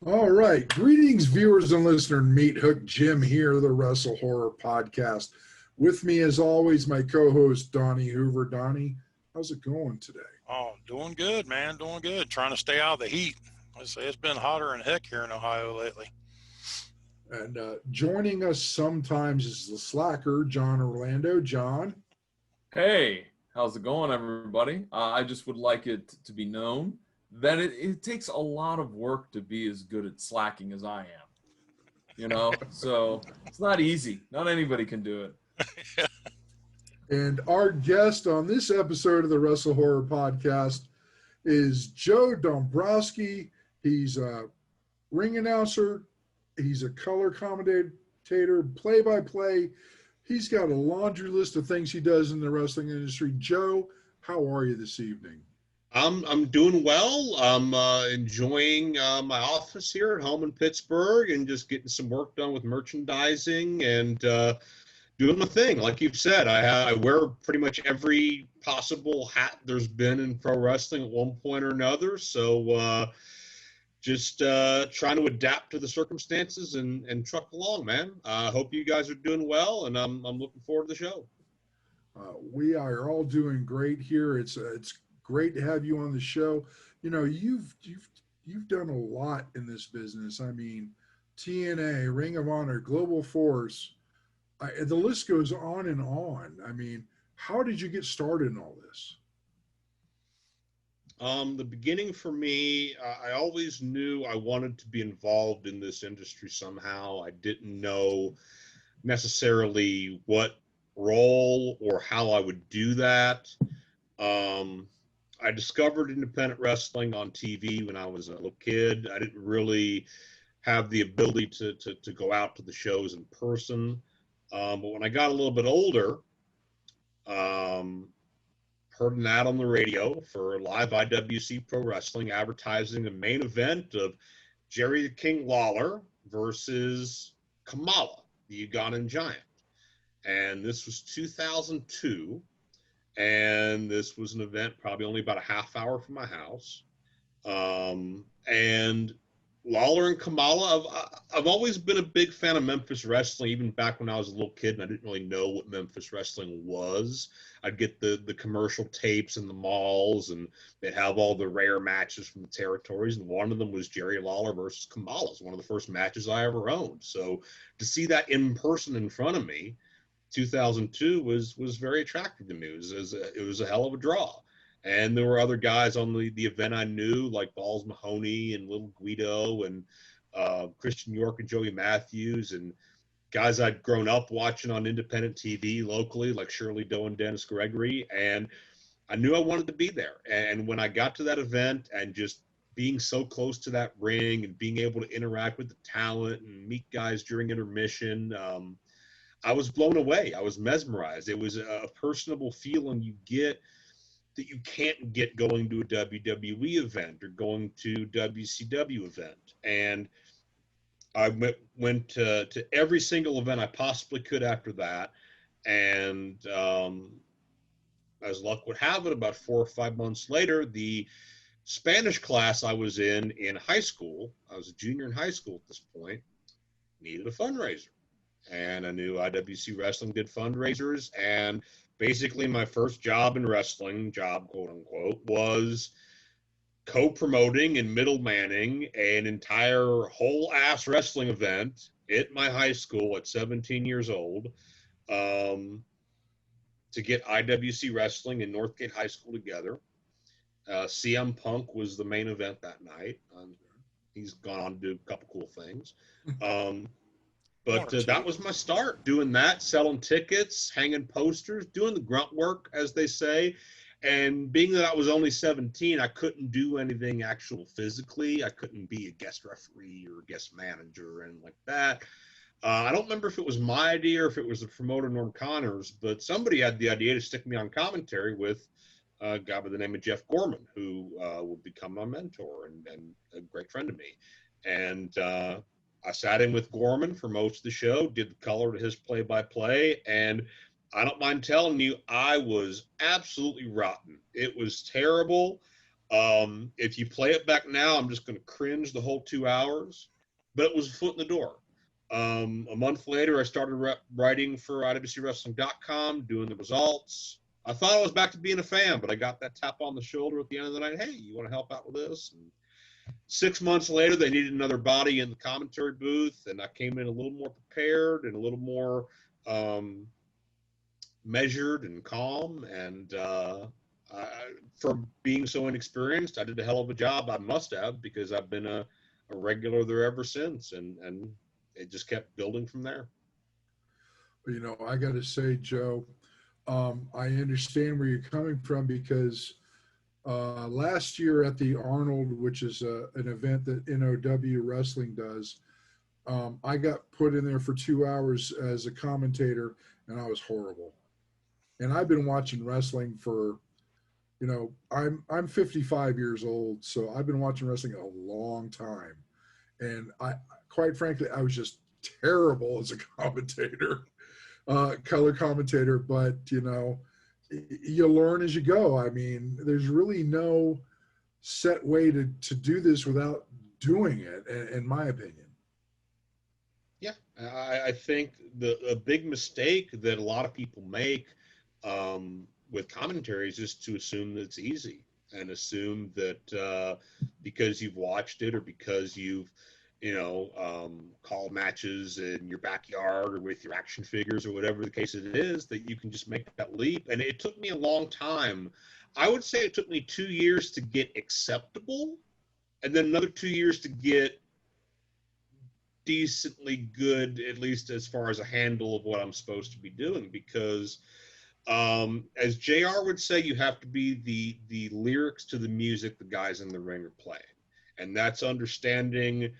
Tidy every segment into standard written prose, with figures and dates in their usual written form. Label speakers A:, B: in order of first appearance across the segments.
A: All right. Greetings, viewers and listeners. Meathook Jim here, the WrestleHorror podcast. With me, as always, my co-host, Donnie Hoover. Donnie, how's it going today?
B: Oh, doing good, man. Doing good. Trying to stay out of the heat. It's been hotter than heck here in Ohio lately.
A: And joining us sometimes is the slacker, John Orlando. John.
C: Hey, how's it going, everybody? I just would like it to be known that it takes a lot of work to be as good at slacking as I am. So it's not easy. Not anybody can do it.
A: And our guest on this episode of the WrestleHorror podcast is Joe Dombrowski. He's a ring announcer. He's a color commentator, play-by-play. He's got a laundry list of things he does in the wrestling industry. Joe, how are you this evening?
D: I'm doing well. I'm enjoying my office here at home in Pittsburgh and just getting some work done with merchandising and doing my thing. Like you've said, I wear pretty much every possible hat there's been in pro wrestling at one point or another. So just trying to adapt to the circumstances and truck along, man. I hope you guys are doing well, and I'm looking forward to the show.
A: We are all doing great here. It's great to have you on the show. You know, you've done a lot in this business. I mean, TNA, Ring of Honor, Global Force. The list goes on and on. I mean, how did you get started in all this?
D: The beginning for me, I always knew I wanted to be involved in this industry somehow. I didn't know necessarily what role or how I would do that. I discovered independent wrestling on TV when I was a little kid. I didn't really have the ability to go out to the shows in person. But when I got a little bit older, heard an ad on the radio for live IWC Pro Wrestling advertising a main event of Jerry the King Lawler versus Kamala, the Ugandan Giant. And this was 2002. And this was an event probably only about a half hour from my house. And Lawler and Kamala, I've always been a big fan of Memphis wrestling, even back when I was a little kid and I didn't really know what Memphis wrestling was. I'd get the commercial tapes in the malls, and they'd have all the rare matches from the territories, and one of them was Jerry Lawler versus Kamala. It's one of the first matches I ever owned. So to see that in person in front of me, 2002 was very attractive to me. It was a hell of a draw. And there were other guys on the event I knew, like Balls Mahoney and Little Guido and Christian York and Joey Matthews, and guys I'd grown up watching on independent TV locally, like Shirley Doe and Dennis Gregory. And I knew I wanted to be there. And when I got to that event and just being so close to that ring and being able to interact with the talent and meet guys during intermission, I was blown away. I was mesmerized. It was a personable feeling you get that you can't get going to a WWE event or going to WCW event. And I went to every single event I possibly could after that. And as luck would have it, about 4 or 5 months later, the Spanish class I was in high school, I was a junior in high school at this point, needed a fundraiser. And I knew IWC Wrestling did fundraisers, and basically my first job in wrestling, job quote unquote, was co-promoting and middlemanning an entire whole ass wrestling event at my high school at 17 years old, to get IWC Wrestling and Northgate High School together. CM Punk was the main event that night. He's gone on to do a couple cool things. But that was my start, doing that, selling tickets, hanging posters, doing the grunt work, as they say. And being that I was only 17, I couldn't do anything actual physically. I couldn't be a guest referee or guest manager and like that. I don't remember if it was my idea or if it was the promoter, Norm Connors, but somebody had the idea to stick me on commentary with a guy by the name of Jeff Gorman, who would become my mentor and a great friend of me. And I sat in with Gorman for most of the show, did the color to his play-by-play, and I don't mind telling you, I was absolutely rotten. It was terrible. If you play it back now, I'm just going to cringe the whole 2 hours, but it was a foot in the door. A month later, I started writing for IWCWrestling.com, doing the results. I thought I was back to being a fan, but I got that tap on the shoulder at the end of the night. Hey, you want to help out with this? And 6 months later, they needed another body in the commentary booth, and I came in a little more prepared and a little more measured and calm. And for being so inexperienced, I did a hell of a job. I must have, because I've been a regular there ever since, and it just kept building from there.
A: You know, I got to say, Joe, I understand where you're coming from, because last year at the Arnold, which is an event that NOW Wrestling does, I got put in there for 2 hours as a commentator, and I was horrible. And I've been watching wrestling for, you know, I'm 55 years old, so I've been watching wrestling a long time. And quite frankly, I was just terrible as a commentator, color commentator. But, you know, you learn as you go. I mean, there's really no set way to do this without doing it, in my opinion.
D: Yeah, I think a big mistake that a lot of people make with commentaries is to assume that it's easy, and assume that because you've watched it, or because you've, called matches in your backyard or with your action figures or whatever the case it is, that you can just make that leap. And it took me a long time. I would say it took me 2 years to get acceptable, and then another 2 years to get decently good, at least as far as a handle of what I'm supposed to be doing. Because as JR would say, you have to be the lyrics to the music the guys in the ring are playing. And that's understanding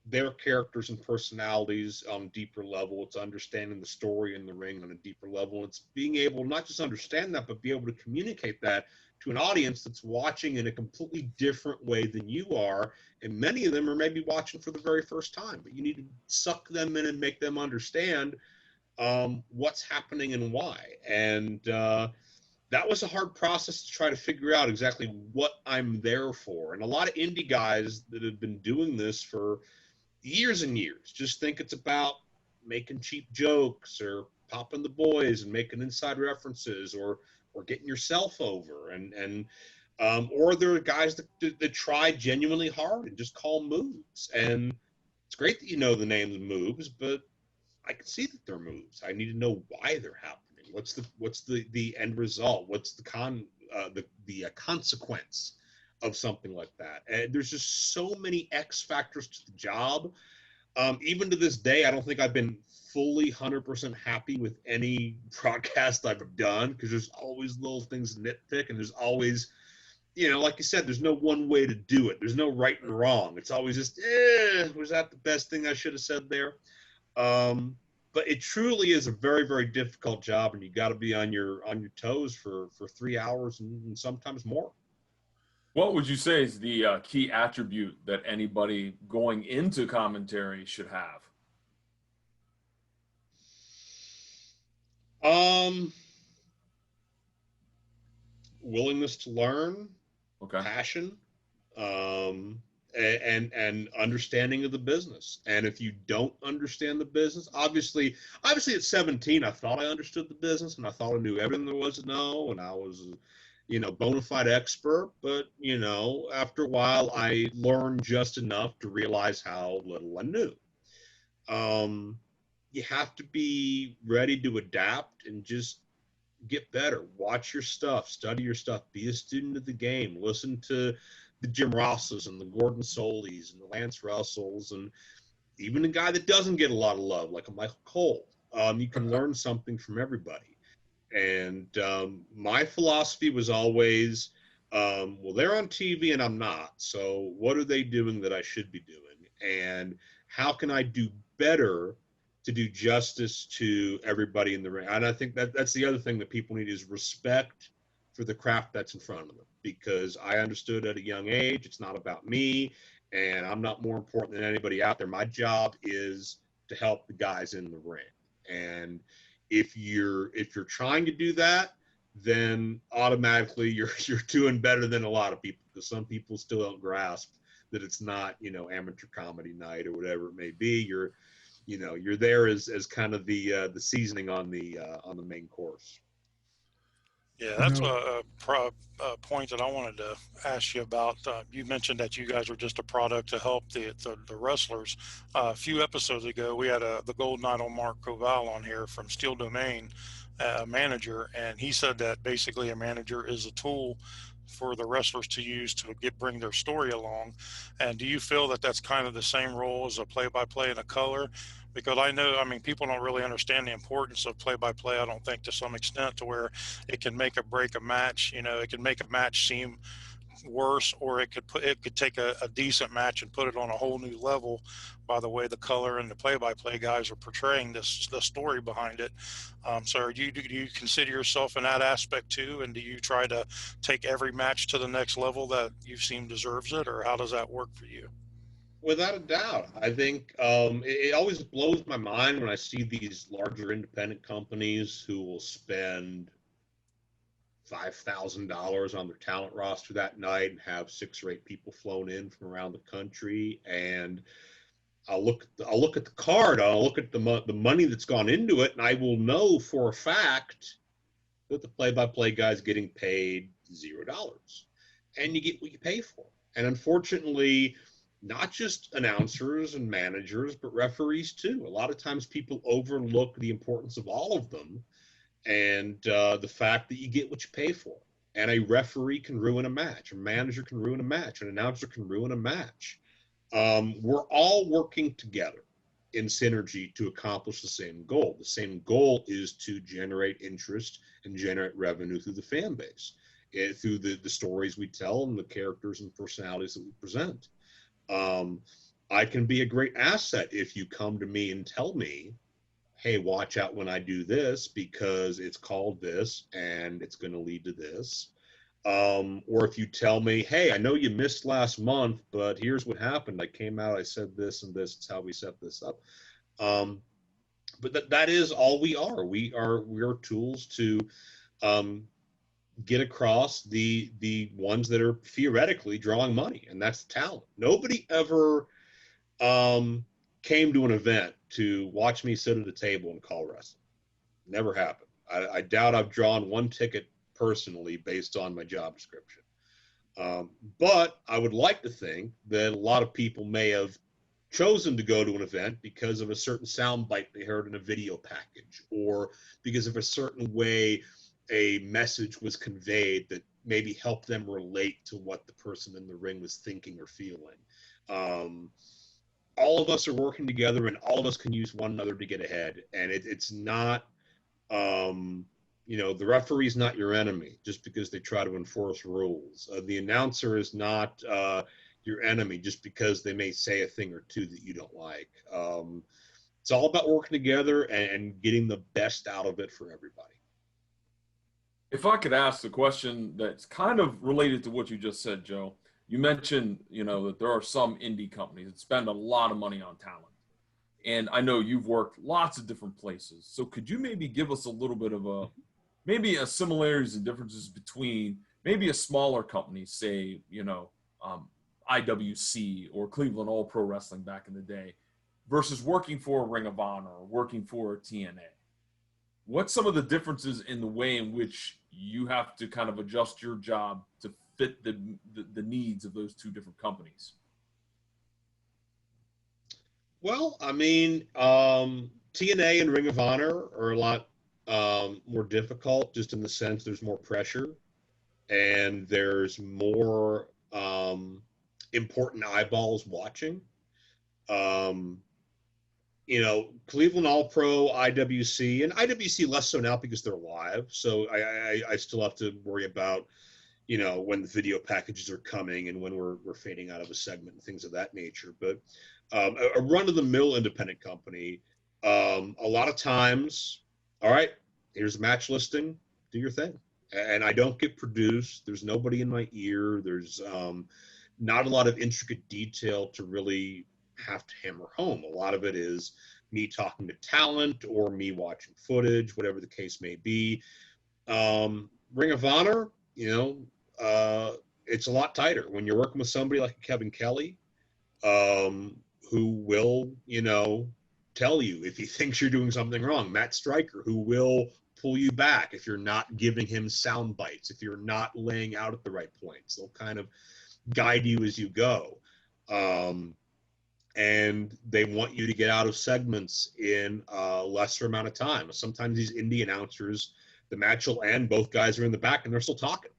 D: their characters and personalities on a deeper level. It's understanding the story in the ring on a deeper level. It's being able not just understand that, but be able to communicate that to an audience that's watching in a completely different way than you are. And many of them are maybe watching for the very first time, but you need to suck them in and make them understand what's happening and why. And that was a hard process to try to figure out exactly what I'm there for. And a lot of indie guys that have been doing this for years and years just think it's about making cheap jokes, or popping the boys and making inside references, or getting yourself over. And or there are guys that try genuinely hard and just call moves. And it's great that you know the names of moves, but I can see that they're moves. I need to know why they're happening. What's the end result? What's the consequence of something like that? And there's just so many X factors to the job. Even to this day, I don't think I've been fully 100% happy with any broadcast I've done, because there's always little things to nitpick, and there's always, like you said, there's no one way to do it. There's no right and wrong. It's always just, was that the best thing I should have said there? But it truly is a very, very difficult job, and you got to be on your toes for 3 hours and sometimes more.
C: What would you say is the key attribute that anybody going into commentary should have?
D: Willingness to learn,
C: Okay.
D: passion, and understanding of the business. And if you don't understand the business, obviously at 17, I thought I understood the business, and I thought I knew everything there was to know, and I was, bona fide expert. But, after a while, I learned just enough to realize how little I knew. You have to be ready to adapt and just get better. Watch your stuff, study your stuff, be a student of the game, listen to the Jim Rosses and the Gordon Solis and the Lance Russells, and even a guy that doesn't get a lot of love, like a Michael Cole. You can learn something from everybody. And my philosophy was always, well, they're on TV and I'm not, so what are they doing that I should be doing? And how can I do better to do justice to everybody in the ring? And I think that's the other thing that people need, is respect for the craft that's in front of them. Because I understood at a young age, it's not about me, and I'm not more important than anybody out there. My job is to help the guys in the ring. And if you're trying to do that, then automatically you're doing better than a lot of people, because some people still don't grasp that it's not, amateur comedy night or whatever it may be. You're there as kind of the seasoning on the main course.
B: Yeah, that's a point that I wanted to ask you about. You mentioned that you guys were just a product to help the wrestlers. A few episodes ago, we had the gold medal Mark Koval on here from Steel Domain, a manager, and he said that basically a manager is a tool for the wrestlers to use to bring their story along. And do you feel that that's kind of the same role as a play-by-play and a color? Because I mean, people don't really understand the importance of play-by-play, I don't think, to some extent, to where it can make or break a match. It can make a match seem worse, or it could take a decent match and put it on a whole new level by the way the color and the play-by-play guys are portraying the story behind it. So do you consider yourself in that aspect too, and do you try to take every match to the next level that you've seen deserves it, or how does that work for you?
D: Without a doubt. I think it always blows my mind when I see these larger independent companies who will spend $5,000 on their talent roster that night and have 6 or 8 people flown in from around the country. And I'll look at the card, I'll look at the money that's gone into it, and I will know for a fact that the play-by-play guy's getting paid $0. And you get what you pay for. And unfortunately, not just announcers and managers, but referees too. A lot of times people overlook the importance of all of them, and the fact that you get what you pay for. And a referee can ruin a match, a manager can ruin a match, an announcer can ruin a match. We're all working together in synergy to accomplish the same goal. The same goal is to generate interest and generate revenue through the fan base, through the stories we tell and the characters and personalities that we present. I can be a great asset if you come to me and tell me, hey, watch out when I do this because it's called this and it's going to lead to this. Or if you tell me, hey, I know you missed last month, but here's what happened. I came out, I said this and this. It's how we set this up. But that is all we are. We are tools to get across the ones that are theoretically drawing money, and that's talent. Nobody ever came to an event to watch me sit at a table and call wrestling. Never happened. I doubt I've drawn one ticket personally based on my job description. But I would like to think that a lot of people may have chosen to go to an event because of a certain soundbite they heard in a video package, or because of a certain way a message was conveyed that maybe helped them relate to what the person in the ring was thinking or feeling. All of us are working together, and all of us can use one another to get ahead. And it's not, the referee is not your enemy just because they try to enforce rules. The announcer is not your enemy just because they may say a thing or two that you don't like. It's all about working together and getting the best out of it for everybody.
C: If I could ask a question that's kind of related to what you just said, Joe. You mentioned, that there are some indie companies that spend a lot of money on talent. And I know you've worked lots of different places. So could you maybe give us a little bit of maybe a similarities and differences between maybe a smaller company, say, IWC or Cleveland All Pro Wrestling back in the day, versus working for Ring of Honor or working for TNA? What's some of the differences in the way in which you have to kind of adjust your job to fit the needs of those two different companies?
D: Well, I mean, TNA and Ring of Honor are a lot more difficult, just in the sense there's more pressure and there's more important eyeballs watching. Cleveland All Pro, IWC, and IWC less so now because they're live. So I still have to worry about, when the video packages are coming and when we're fading out of a segment and things of that nature. But a run-of-the-mill independent company, a lot of times, all right, here's a match listing, do your thing. And I don't get produced. There's nobody in my ear. There's not a lot of intricate detail to really have to hammer home. A lot of it is me talking to talent or me watching footage, whatever the case may be. Ring of Honor, it's a lot tighter when you're working with somebody like Kevin Kelly, who will, tell you if he thinks you're doing something wrong. Matt Stryker, who will pull you back if you're not giving him sound bites, if you're not laying out at the right points. They'll kind of guide you as you go. And they want you to get out of segments in a lesser amount of time. Sometimes these indie announcers, the match will end, both guys are in the back and they're still talking.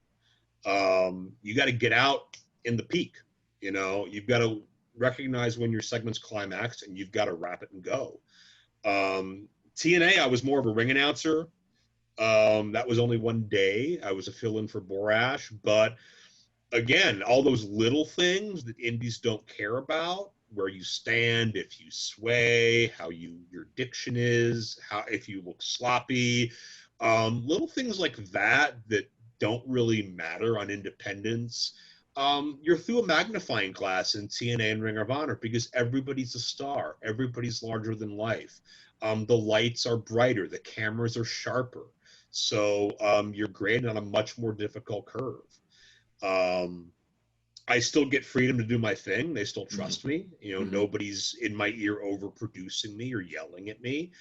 D: You got to get out in the peak. You've got to recognize when your segment's climaxed and you've got to wrap it and go. TNA, I was more of a ring announcer. That was only one day. I was a fill-in for Borash, but again, all those little things that indies don't care about, where you stand, if you sway, how your diction is, if you look sloppy, little things like that don't really matter on independence. You're through a magnifying glass in TNA and Ring of Honor because everybody's a star. Everybody's larger than life. The lights are brighter. The cameras are sharper. So you're graded on a much more difficult curve. I still get freedom to do my thing. They still trust me. Nobody's in my ear overproducing me or yelling at me.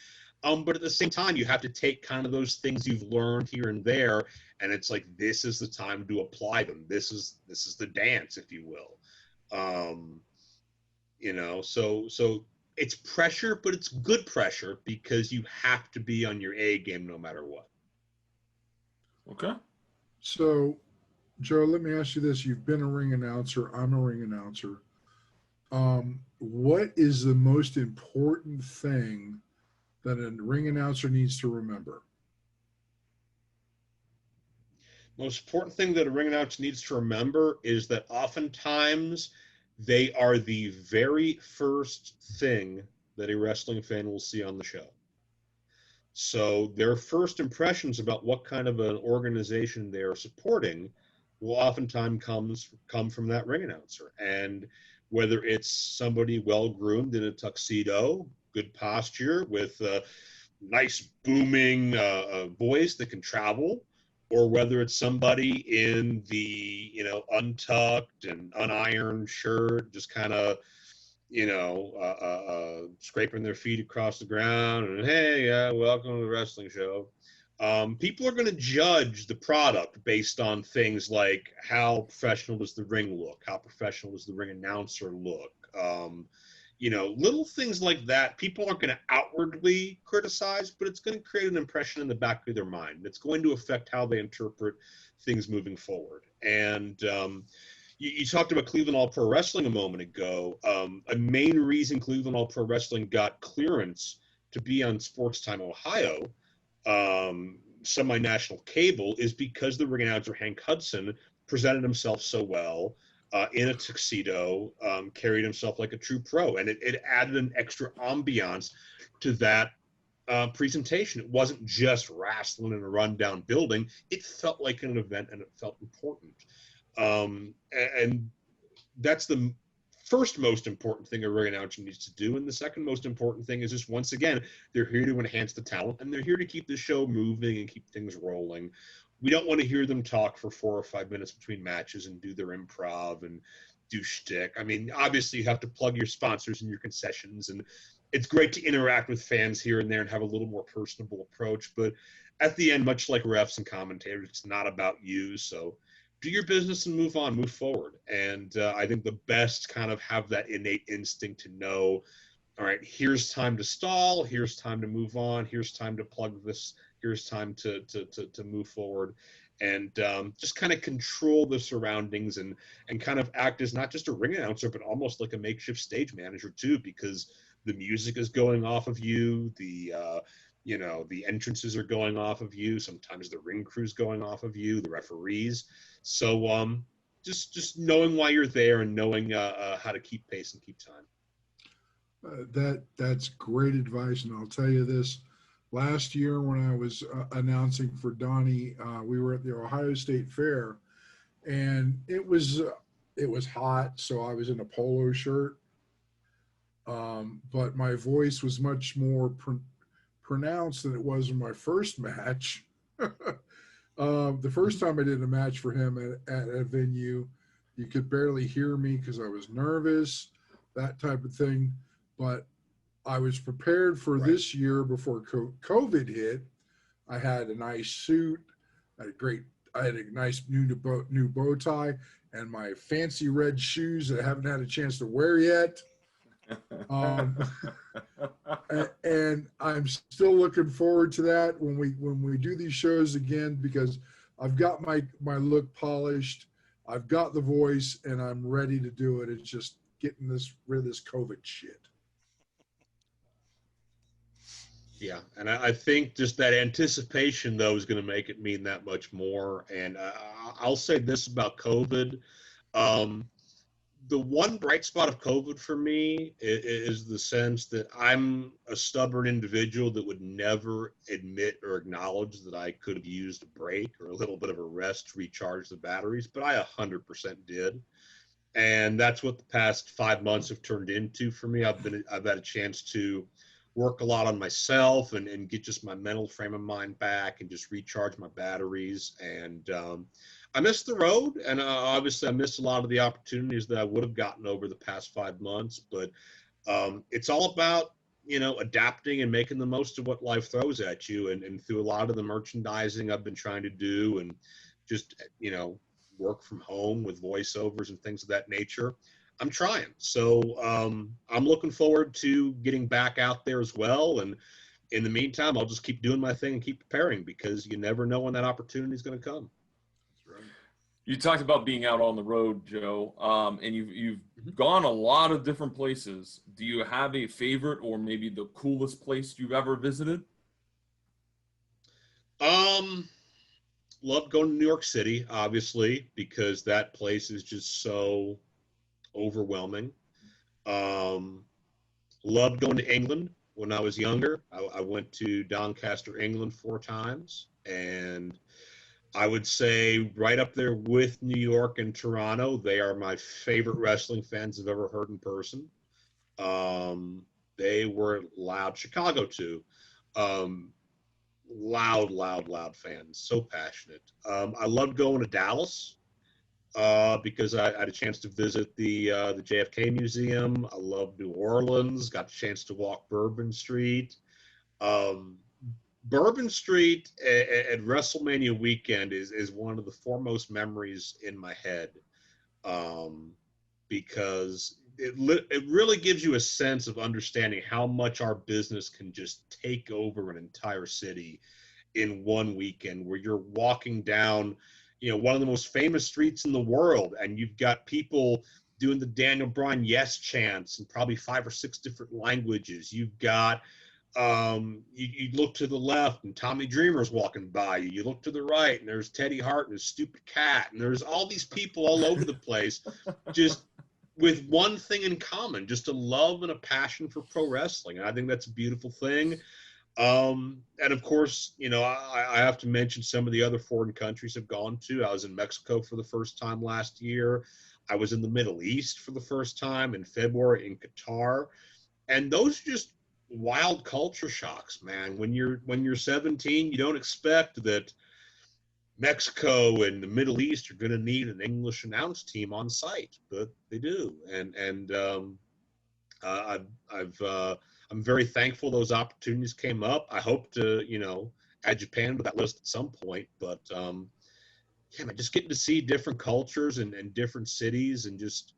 D: But at the same time, you have to take kind of those things you've learned here and there, and it's like, this is the time to apply them. This is the dance, if you will. So it's pressure, but it's good pressure because you have to be on your A game no matter what.
C: Okay.
A: So, Joe, let me ask you this. You've been a ring announcer. I'm a ring announcer. What is the most important thing that a ring announcer needs to remember?
D: Most important thing that a ring announcer needs to remember is that oftentimes they are the very first thing that a wrestling fan will see on the show. So their first impressions about what kind of an organization they are supporting will oftentimes come from that ring announcer. And whether it's somebody well-groomed in a tuxedo, good posture, with a nice booming voice that can travel, or whether it's somebody in the, untucked and unironed shirt, just kind of, scraping their feet across the ground and, hey, welcome to the wrestling show. People are going to judge the product based on things like how professional does the ring look, how professional does the ring announcer look, little things like that. People aren't going to outwardly criticize, but it's going to create an impression in the back of their mind. It's going to affect how they interpret things moving forward. And you talked about Cleveland All Pro Wrestling a moment ago. A main reason Cleveland All Pro Wrestling got clearance to be on Sports Time Ohio, semi-national cable, is because the ring announcer Hank Hudson presented himself so well in a tuxedo, carried himself like a true pro, and it added an extra ambiance to that presentation. It wasn't just wrestling in a rundown building. It felt like an event, and it felt important. And that's the first most important thing a ring announcer needs to do. And the second most important thing is just, once again, they're here to enhance the talent, and they're here to keep the show moving and keep things rolling. We don't want to hear them talk for 4 or 5 minutes between matches and do their improv and do shtick. I mean, obviously you have to plug your sponsors and your concessions, and it's great to interact with fans here and there and have a little more personable approach. But at the end, much like refs and commentators, it's not about you. So do your business and move on, move forward. And I think the best kind of have that innate instinct to know, all right, here's time to stall, here's time to move on, here's time to plug this, here's time to move forward, and just kind of control the surroundings and kind of act as not just a ring announcer, but almost like a makeshift stage manager too, because the music is going off of you, the entrances are going off of you, sometimes the ring crew's going off of you, the referees. So just knowing why you're there and knowing how to keep pace and keep time.
A: That's great advice, and I'll tell you this. Last year when I was announcing for Donnie, we were at the Ohio State Fair, and it was hot, so I was in a polo shirt, but my voice was much more pronounced than it was in my first match. The first time I did a match for him at a venue, you could barely hear me because I was nervous, that type of thing. But I was prepared for this year before COVID hit. I had a nice suit, I had a nice new bow tie, and my fancy red shoes that I haven't had a chance to wear yet. And I'm still looking forward to that when we do these shows again, because I've got my look polished, I've got the voice, and I'm ready to do it. It's just getting rid of this COVID shit.
D: Yeah, and I think just that anticipation, though, is going to make it mean that much more. And I'll say this about COVID. The one bright spot of COVID for me is the sense that I'm a stubborn individual that would never admit or acknowledge that I could have used a break or a little bit of a rest to recharge the batteries, but I 100% did. And that's what the past 5 months have turned into for me. I've had a chance to work a lot on myself and get just my mental frame of mind back and just recharge my batteries. And I missed the road, and obviously I missed a lot of the opportunities that I would have gotten over the past 5 months. But it's all about, adapting and making the most of what life throws at you. And through a lot of the merchandising I've been trying to do, and just, work from home with voiceovers and things of that nature, I'm trying. So I'm looking forward to getting back out there as well. And in the meantime, I'll just keep doing my thing and keep preparing, because you never know when that opportunity is going to come.
A: That's right.
C: You talked about being out on the road, Joe, and you've gone a lot of different places. Do you have a favorite, or maybe the coolest place you've ever visited?
D: Love going to New York City, obviously, because that place is just so overwhelming. Loved going to England when I was younger. I went to Doncaster, England 4 times, and I would say right up there with New York and Toronto. They are my favorite wrestling fans I've ever heard in person. They were loud. Chicago too. Loud fans, so passionate. I loved going to Dallas because I had a chance to visit the JFK Museum. I love New Orleans. Got a chance to walk Bourbon Street. Bourbon Street at WrestleMania weekend is one of the foremost memories in my head, because it really gives you a sense of understanding how much our business can just take over an entire city in one weekend, where you're walking down, one of the most famous streets in the world, and you've got people doing the Daniel Bryan yes chants in probably 5 or 6 different languages. You've got you look to the left and Tommy Dreamer's walking by you. You look to the right and there's Teddy Hart and his stupid cat, and there's all these people all over the place, just with one thing in common, just a love and a passion for pro wrestling. And I think that's a beautiful thing. And of course, I have to mention some of the other foreign countries I've gone to. I was in Mexico for the first time last year. I was in the Middle East for the first time in February in Qatar. And those are just wild culture shocks, man. When you're 17, you don't expect that Mexico and the Middle East are going to need an English announce team on site, but they do. And I'm very thankful those opportunities came up. I hope to, add Japan to that list at some point, but yeah, man, just getting to see different cultures and different cities, and just,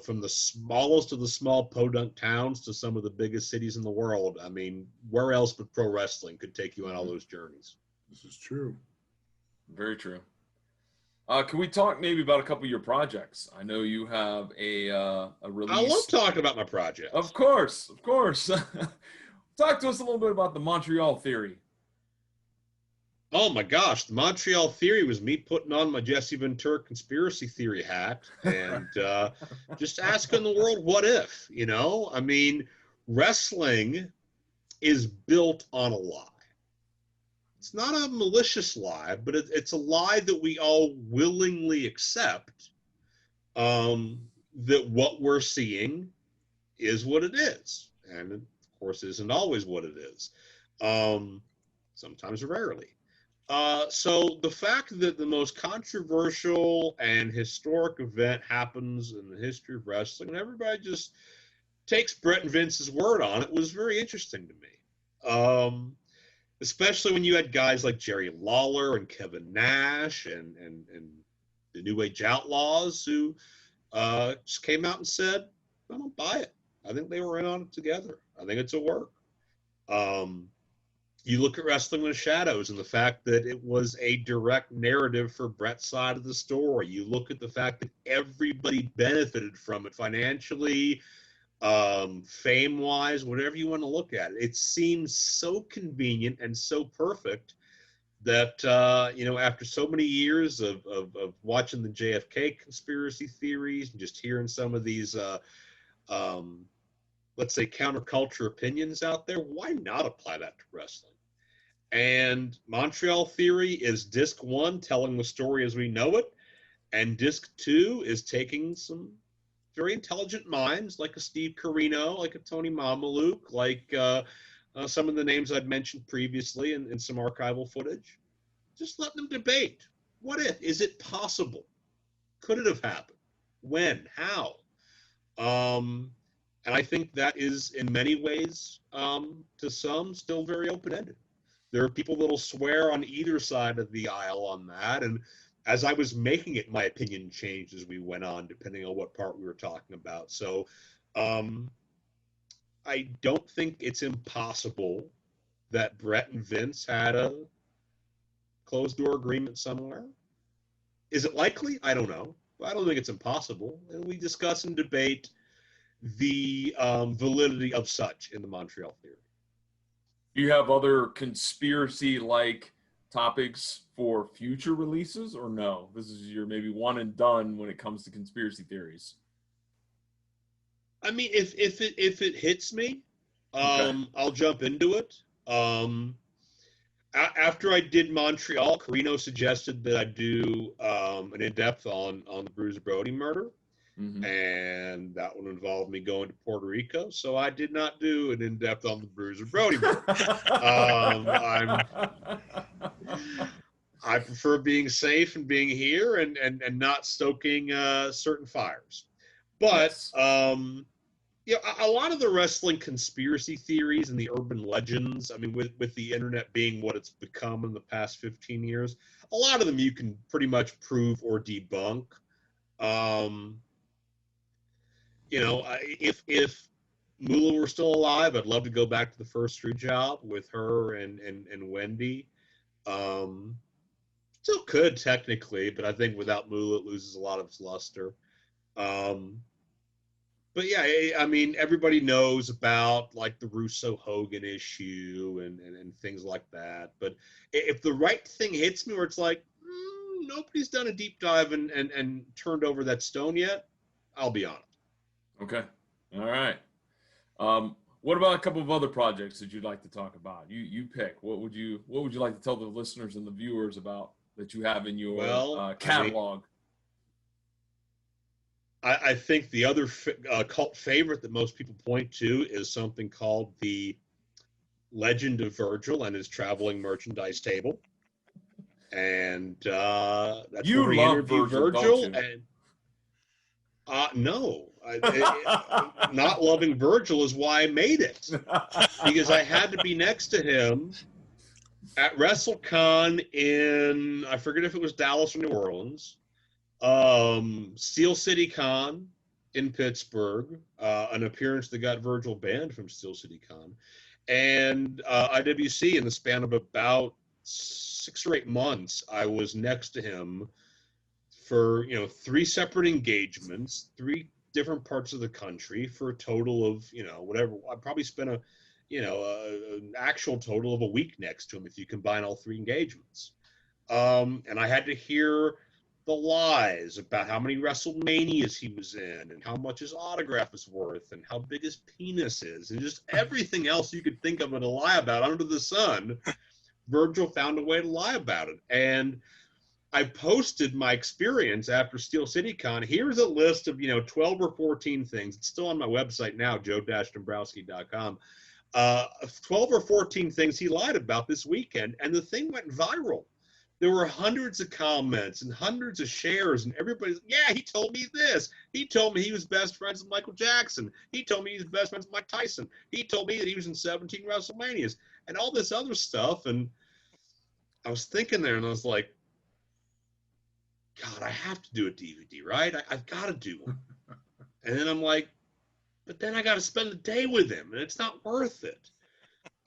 D: from the smallest of the small podunk towns to some of the biggest cities in the world. I mean, where else but pro wrestling could take you on all those journeys?
A: This is true.
C: Very true. Can we talk maybe about a couple of your projects? I know you have a release.
D: I love talking about my projects.
C: Of course. Talk to us a little bit about the Montreal Theory.
D: Oh my gosh, the Montreal Theory was me putting on my Jesse Ventura conspiracy theory hat and just asking the world, what if? I mean, wrestling is built on a lie. It's not a malicious lie, but it's a lie that we all willingly accept, that what we're seeing is what it is. And of course, isn't always what it is. Sometimes rarely. So the fact that the most controversial and historic event happens in the history of wrestling, and everybody just takes Brett and Vince's word on it, was very interesting to me. Especially when you had guys like Jerry Lawler and Kevin Nash and the New Age Outlaws who just came out and said, I don't buy it. I think they were in on it together. I think it's a work. You look at Wrestling in the Shadows and the fact that it was a direct narrative for Brett's side of the story. You look at the fact that everybody benefited from it financially, fame-wise, whatever you want to look at. It seems so convenient and so perfect that, after so many years of watching the JFK conspiracy theories and just hearing some of these, let's say, counterculture opinions out there, why not apply that to wrestling? And Montreal Theory is disc 1, telling the story as we know it, and disc 2 is taking some very intelligent minds like a Steve Corino, like a Tony Mamaluke, like some of the names I'd mentioned previously in some archival footage. Just let them debate. What if? Is it possible? Could it have happened? When? How? And I think that is, in many ways, to some, still very open-ended. There are people that will swear on either side of the aisle on that, and as I was making it, my opinion changed as we went on, depending on what part we were talking about. So I don't think it's impossible that Brett and Vince had a closed-door agreement somewhere. Is it likely? I don't know. I don't think it's impossible. And we discuss and debate the validity of such in the Montreal Theory.
C: Do you have other conspiracy-like topics for future releases, or no? This is your maybe one and done when it comes to conspiracy theories.
D: I mean, if it hits me,
C: Okay.
D: I'll jump into it. After I did Montreal, Carino suggested that I do an in-depth on the Bruiser Brody murder.
C: Mm-hmm.
D: And that would involve me going to Puerto Rico. So I did not do an in-depth on the Bruiser Brody murder. I prefer being safe and being here and not stoking certain fires. But
C: Yes.
D: a lot of the wrestling conspiracy theories and the urban legends, I mean, with the internet being what it's become in the past 15 years, a lot of them you can pretty much prove or debunk. If Moolah were still alive, I'd love to go back to the first Screw Job with her and Wendy. Still could technically, but I think without Moolah, it loses a lot of its luster. But yeah, I mean, everybody knows about like the Russo Hogan issue and things like that. But if the right thing hits me, where it's like nobody's done a deep dive and turned over that stone yet, I'll be on it.
C: Okay. All right. What about a couple of other projects that you'd like to talk about? You pick. What would you like to tell the listeners and the viewers about that you have in your catalog?
D: I think the other cult favorite that most people point to is something called the Legend of Virgil and his traveling merchandise table. And that's
C: you
D: where we
C: love
D: interview
C: Virgil, don't you?
D: And no. Not loving Virgil is why I made it, because I had to be next to him at WrestleCon in, I forget if it was Dallas or New Orleans, Steel City Con in Pittsburgh, an appearance that got Virgil banned from Steel City Con, and IWC. In the span of about 6 or 8 months, I was next to him for 3 separate engagements, 3 different parts of the country, for a total of whatever. I probably spent an actual total of a week next to him if you combine all 3 engagements. And I had to hear the lies about how many WrestleManias he was in and how much his autograph is worth and how big his penis is and just everything else you could think of and to lie about under the sun. Virgil found a way to lie about it. And I posted my experience after Steel City Con. Here's a list of 12 or 14 things. It's still on my website now, joe-dombrowski.com. 12 or 14 things he lied about this weekend, and the thing went viral. there were hundreds of comments and hundreds of shares, and everybody's, yeah, he told me this. He told me he was best friends with Michael Jackson. He told me he was best friends with Mike Tyson. He told me that he was in 17 WrestleManias and all this other stuff. And I was thinking there, and I was like, God, I have to do a DVD, right? I've got to do one. And then I'm like, but then I got to spend the day with him, and it's not worth it.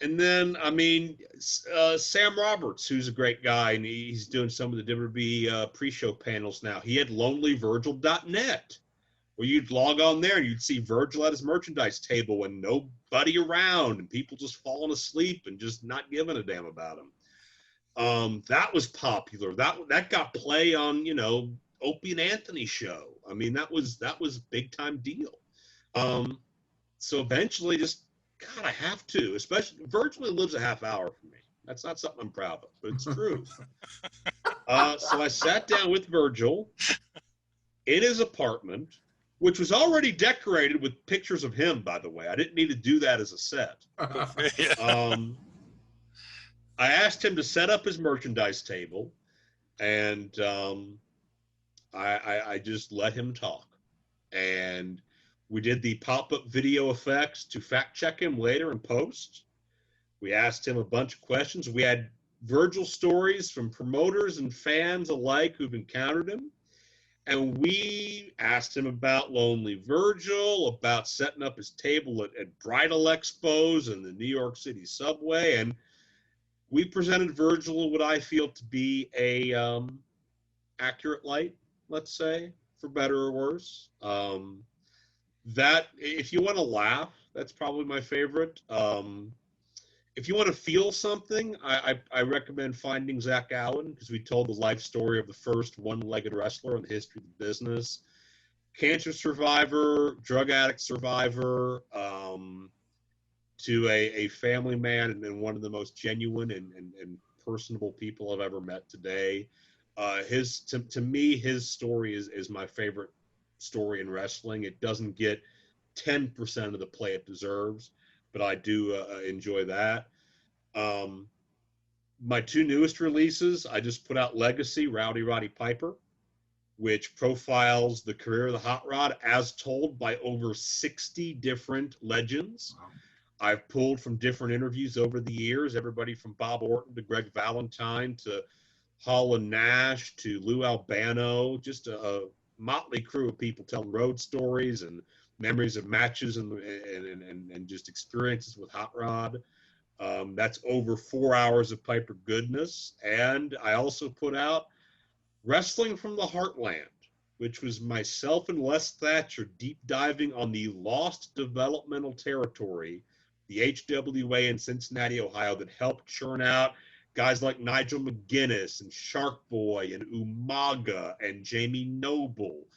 D: And then, I mean, Sam Roberts, who's a great guy, and he's doing some of the WWE pre-show panels now. He had lonelyvirgil.net, where you'd log on there and you'd see Virgil at his merchandise table and nobody around and people just falling asleep and just not giving a damn about him. That was popular. That got play on, you know, Opie and Anthony show. I mean, that was a big time deal. So eventually, just God, I have to. Especially Virgil lives a half hour from me. That's not something I'm proud of, but it's true. So I sat down with Virgil in his apartment, which was already decorated with pictures of him, by the way. I didn't need to do that as a set. I asked him to set up his merchandise table, and I just let him talk. And we did the pop-up video effects to fact-check him later in post. We asked him a bunch of questions. We had Virgil stories from promoters and fans alike who've encountered him. And we asked him about Lonely Virgil, about setting up his table at bridal expos and the New York City subway. And we presented Virgil what I feel to be a accurate light, let's say, for better or worse. That, if you want to laugh, that's probably my favorite. If you want to feel something, I recommend finding Zach Allen, because we told the life story of the first one-legged wrestler in the history of the business. Cancer survivor, drug addict survivor, to a family man and one of the most genuine and personable people I've ever met today. To me, his story is my favorite story in wrestling. It doesn't get 10% of the play it deserves, but I do enjoy that. My two newest releases, I just put out Legacy, Rowdy Roddy Piper, which profiles the career of the Hot Rod as told by over 60 different legends. Wow. I've pulled from different interviews over the years, everybody from Bob Orton to Greg Valentine to Hall and Nash to Lou Albano, just a motley crew of people telling road stories and memories of matches and just experiences with Hot Rod. That's over 4 hours of Piper goodness. And I also put out Wrestling from the Heartland, which was myself and Les Thatcher deep diving on the lost developmental territory, the HWA in Cincinnati, Ohio, that helped churn out guys like Nigel McGuinness and Shark Boy and Umaga and Jamie Noble.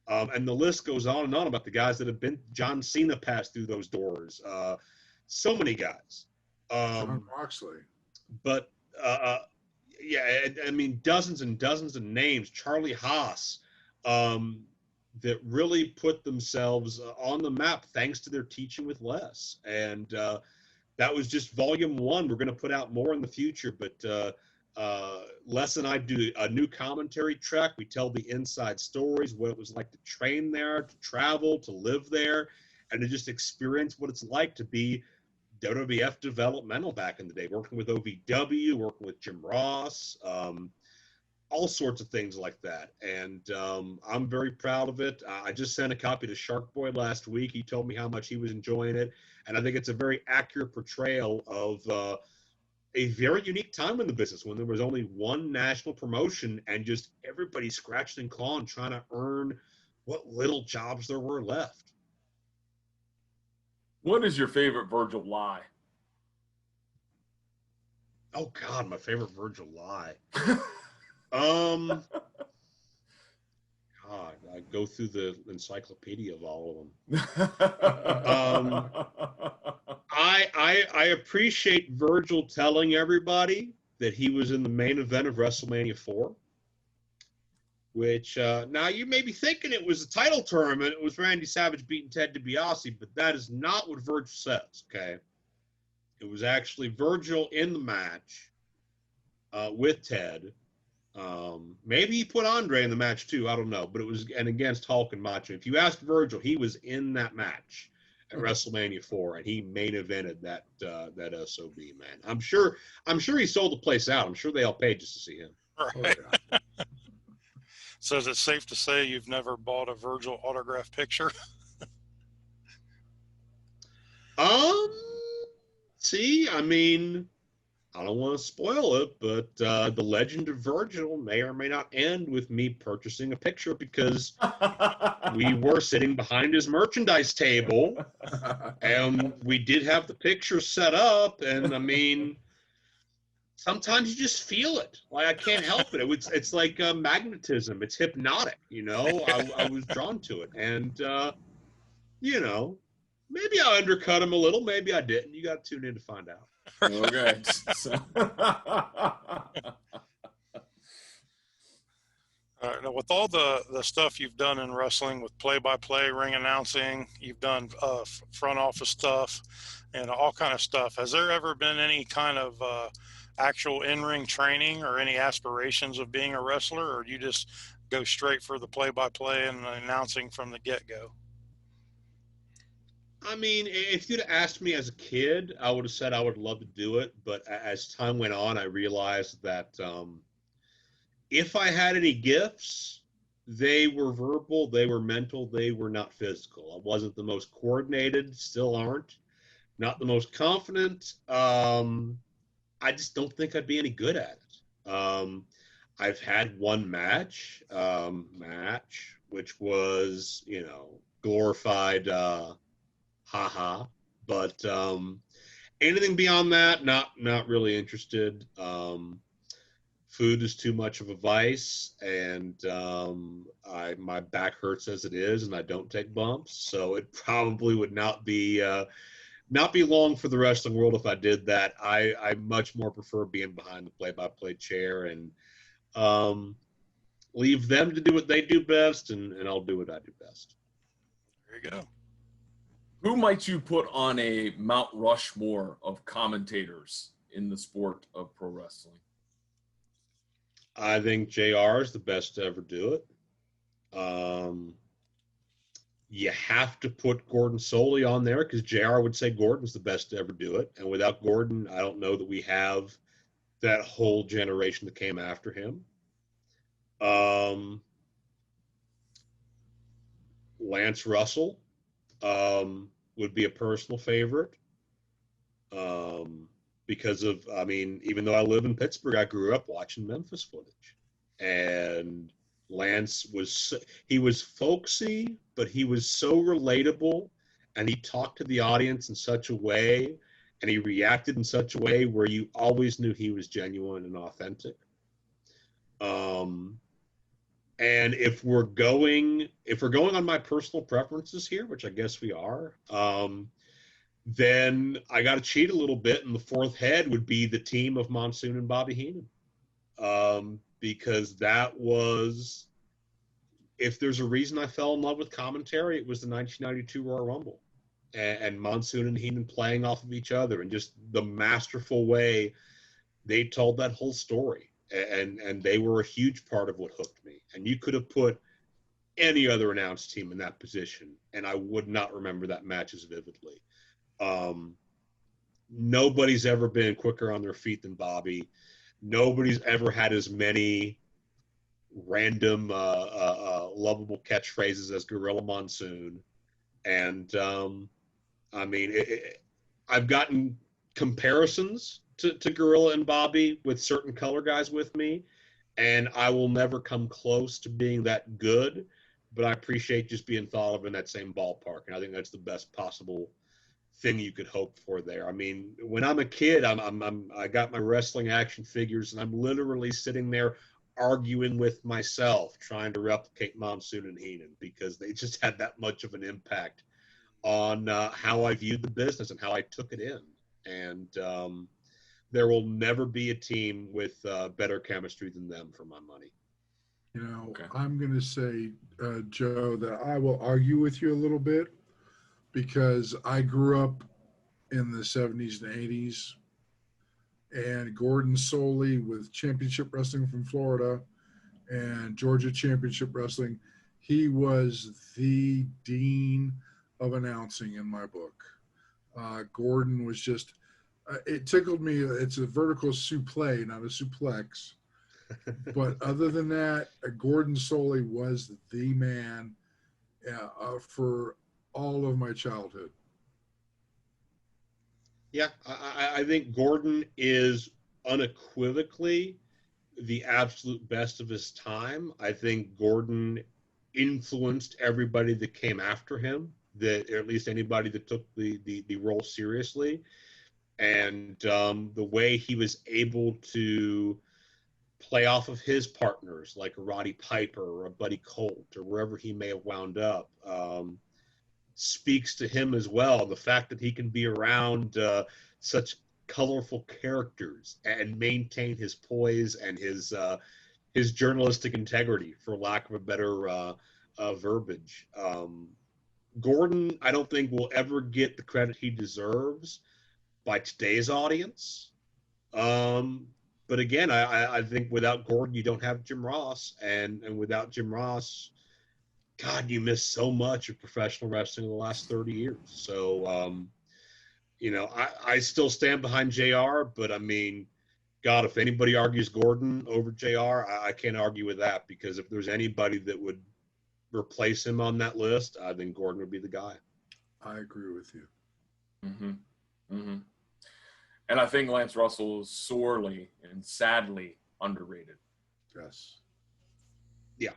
D: And the list goes on and on about the guys that have been. John Cena passed through those doors. So many guys.
A: John Moxley.
D: But, yeah, I mean, dozens and dozens of names. Charlie Haas, that really put themselves on the map thanks to their teaching with Les. And that was just volume one. We're going to put out more in the future, but Les and I do a new commentary track. We tell the inside stories, what it was like to train there, to travel, to live there, and to just experience what it's like to be WWF developmental back in the day, working with OVW, working with Jim Ross, all sorts of things like that. And I'm very proud of it. I just sent a copy to Shark Boy last week. He told me how much he was enjoying it. And I think it's a very accurate portrayal of a very unique time in the business when there was only one national promotion and just everybody scratching and clawing trying to earn what little jobs there were left.
C: What is your favorite Virgil lie?
D: Oh God, my favorite Virgil lie. God, I go through the encyclopedia of all of them. I appreciate Virgil telling everybody that he was in the main event of WrestleMania 4. Which, now you may be thinking it was a title tournament. It was Randy Savage beating Ted DiBiase, but that is not what Virgil says, okay? It was actually Virgil in the match with Ted, Maybe he put Andre in the match too. I don't know, but it was against Hulk and Macho. If you asked Virgil, he was in that match at WrestleMania 4, and he main evented that SOB, man. I'm sure he sold the place out. I'm sure they all paid just to see him.
B: Right. Oh, yeah. So is it safe to say you've never bought a Virgil autograph picture?
D: See, I mean, I don't want to spoil it, but the legend of Virgil may or may not end with me purchasing a picture because we were sitting behind his merchandise table, and we did have the picture set up, and I mean, sometimes you just feel it. Like, I can't help it. It's like magnetism. It's hypnotic, you know? I was drawn to it, and, you know, maybe I undercut him a little. Maybe I didn't. You got to tune in to find out.
C: Okay.
B: Now, with all the stuff you've done in wrestling with play-by-play, ring announcing, you've done front office stuff and all kind of stuff. Has there ever been any kind of actual in-ring training or any aspirations of being a wrestler, or do you just go straight for the play-by-play and the announcing from the get-go?
D: I mean, if you'd asked me as a kid, I would have said I would love to do it. But as time went on, I realized that if I had any gifts, they were verbal, they were mental, they were not physical. I wasn't the most coordinated, still aren't, not the most confident. I just don't think I'd be any good at it. I've had one match, which was, you know, glorified haha, but anything beyond that, not really interested. Food is too much of a vice, and my back hurts as it is, and I don't take bumps, so it probably would not be long for the wrestling world if I did that. I much more prefer being behind the play-by-play chair and leave them to do what they do best, and I'll do what I do best.
B: There you go.
C: Who might you put on a Mount Rushmore of commentators in the sport of pro wrestling?
D: I think JR is the best to ever do it. You have to put Gordon Soley on there because JR would say Gordon's the best to ever do it. And without Gordon, I don't know that we have that whole generation that came after him. Lance Russell would be a personal favorite because of, I mean, even though I live in Pittsburgh, I grew up watching Memphis footage. And Lance was folksy, but he was so relatable, and he talked to the audience in such a way, and he reacted in such a way where you always knew he was genuine and authentic. And if we're going on my personal preferences here, which I guess we are, then I got to cheat a little bit, and the fourth head would be the team of Monsoon and Bobby Heenan. Because that was, if there's a reason I fell in love with commentary, it was the 1992 Royal Rumble, and Monsoon and Heenan playing off of each other, and just the masterful way they told that whole story. And they were a huge part of what hooked me. And you could have put any other announced team in that position, and I would not remember that match as vividly. Nobody's ever been quicker on their feet than Bobby. Nobody's ever had as many random, lovable catchphrases as Gorilla Monsoon. And, I mean, I've gotten comparisons to Gorilla and Bobby with certain color guys with me, and I will never come close to being that good, but I appreciate just being thought of in that same ballpark, and I think that's the best possible thing you could hope for there. I mean, when I'm a kid, I got my wrestling action figures, and I'm literally sitting there arguing with myself, trying to replicate Monsoon and Heenan, because they just had that much of an impact on how I viewed the business and how I took it in. And there will never be a team with better chemistry than them, for my money.
A: You know,
C: Okay.
A: I'm going to say, Joe, that I will argue with you a little bit, because I grew up in the 70s and 80s, and Gordon Soley with Championship Wrestling from Florida and Georgia Championship Wrestling. He was the dean of announcing in my book. Gordon was just, it tickled me. It's a vertical suplex, not a suplex. But other than that, Gordon Soley was the man for all of my childhood.
D: Yeah, I think Gordon is unequivocally the absolute best of his time. I think Gordon influenced everybody that came after him, or at least anybody that took the role seriously. And the way he was able to play off of his partners, like a Roddy Piper or a Buddy Colt or wherever he may have wound up, speaks to him as well. The fact that he can be around such colorful characters and maintain his poise and his journalistic integrity, for lack of a better verbiage. Gordon, I don't think will ever get the credit he deserves by today's audience. But again, I think without Gordon, you don't have Jim Ross, and without Jim Ross, God, you miss so much of professional wrestling in the last 30 years. So, I still stand behind JR, but I mean, God, if anybody argues Gordon over JR, I can't argue with that, because if there's anybody that would replace him on that list, I think Gordon would be the guy.
A: I agree with you.
C: Mm-hmm. Mm-hmm. And I think Lance Russell is sorely and sadly underrated.
A: Yes.
D: Yeah.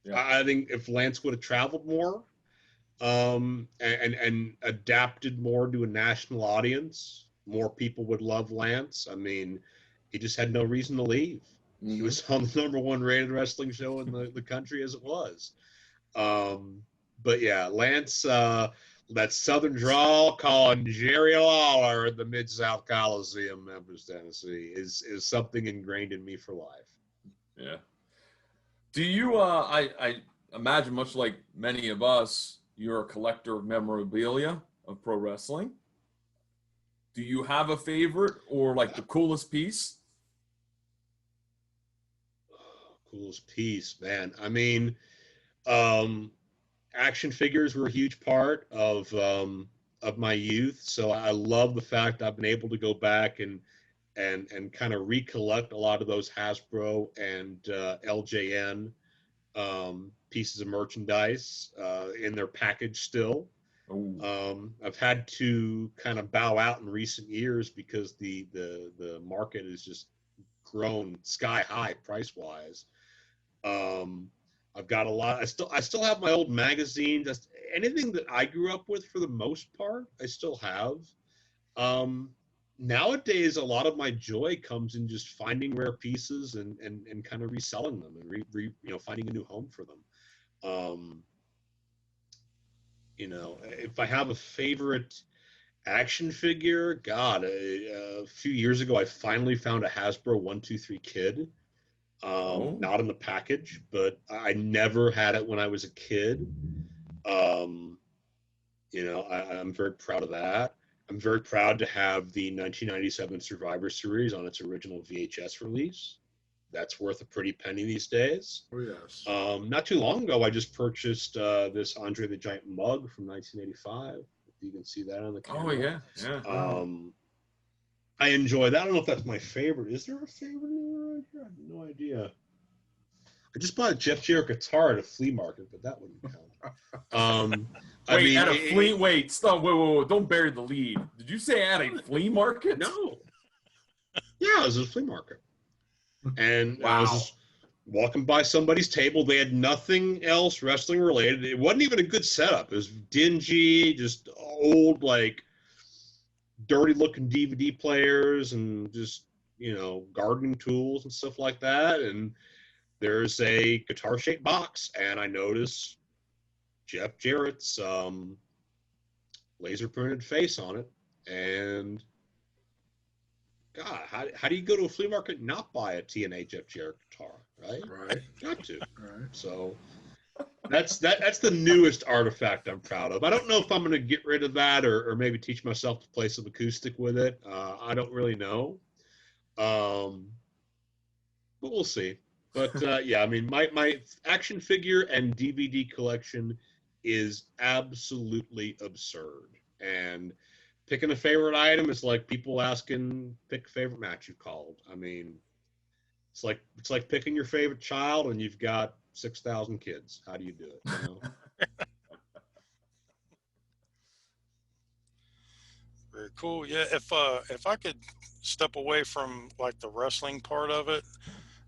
C: Yeah.
D: I think if Lance would have traveled more and adapted more to a national audience, more people would love Lance. I mean, he just had no reason to leave. Mm-hmm. He was on the #1 rated wrestling show in the country as it was. But yeah, Lance, that Southern drawl calling Jerry Lawler at the Mid-South Coliseum, Memphis, Tennessee, is something ingrained in me for life.
C: Yeah. Do you, I imagine, much like many of us, you're a collector of memorabilia of pro wrestling. Do you have a favorite or like the coolest piece?
D: Coolest piece, man. I mean, action figures were a huge part of my youth, so I love the fact I've been able to go back and kind of recollect a lot of those Hasbro and LJN pieces of merchandise in their package still. I've had to kind of bow out in recent years because the market has just grown sky high price wise. I've got a lot. I still have my old magazines. Just anything that I grew up with, for the most part, I still have. Nowadays, a lot of my joy comes in just finding rare pieces and kind of reselling them and finding a new home for them. If I have a favorite action figure, God, a few years ago, I finally found a Hasbro 1-2-3 Kid. Not in the package, but I never had it when I was a kid. I'm very proud of that. I'm very proud to have the 1997 Survivor Series on its original VHS release. That's worth a pretty penny these days.
A: Oh, yes.
D: Not too long ago, I just purchased this Andre the Giant mug from 1985. You can see that on the camera.
C: Oh, yeah. Yeah.
D: I enjoy that. I don't know if that's my favorite. Is there a favorite? I have no idea. I just bought a Jeff Jarrett guitar at a flea market, but that wouldn't count.
C: Wait, stop. Wait, don't bury the lead. Did you say at a flea market?
D: No. Yeah, it was a flea market. And
C: wow.
D: I was just walking by somebody's table. They had nothing else wrestling related. It wasn't even a good setup. It was dingy, just old, like, dirty looking DVD players and just, gardening tools and stuff like that. And there's a guitar shaped box, and I noticed Jeff Jarrett's laser printed face on it. And God, how do you go to a flea market and not buy a TNA Jeff Jarrett guitar, right?
A: Right.
D: Got to.
A: Right.
D: So that's the newest artifact I'm proud of. I don't know if I'm going to get rid of that or maybe teach myself to play some acoustic with it. I don't really know. But we'll see. But yeah, I mean, my action figure and DVD collection is absolutely absurd. And picking a favorite item is like people asking pick favorite match you called. I mean, it's like picking your favorite child and you've got 6,000 kids. How do you do it? You know?
B: Very cool. Yeah, if I could step away from like the wrestling part of it,